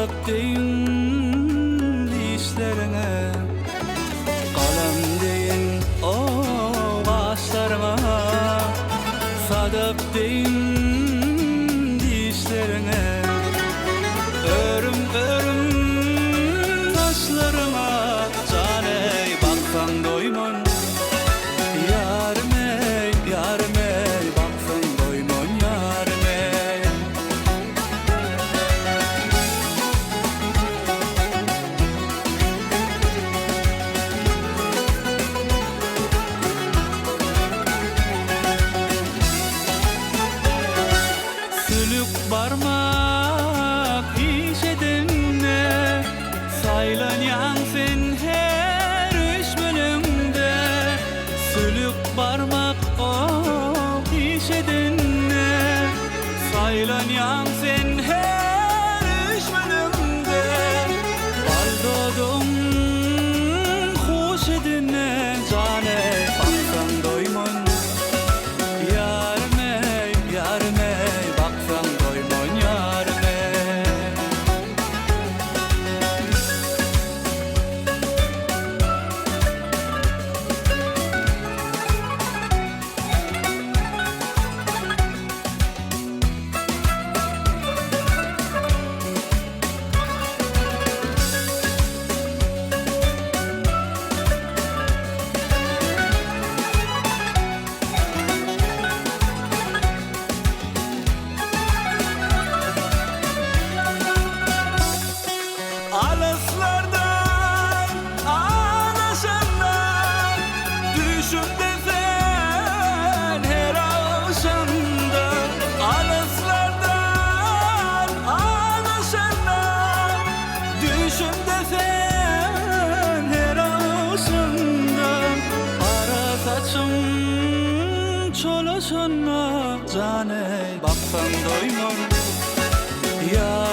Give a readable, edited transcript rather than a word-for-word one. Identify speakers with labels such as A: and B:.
A: sadık deyin dişlerine, kalam deyin o başlarına, sadık deyin dişlerine, örüm örüm taşlarıma, caney baksan doymon. Yarime, yarime, baksan doymon yarime. Sülük barmak iş edinne, saylanyan sen her üç bölümde. Sülük barmak o iş edinne, saylanyan sen her üç bölümde. Baldodum hoş edinne, cane baksan doymon. Yarime, yarime, baksan doymon yarime. Alaslardan, ağlaşandan, düşümde sen her ağışanda. Alaslardan, ağlaşandan, düşümde sen her ağışanda. Ara saçım çolaşanma, caney baksan doymon. Ya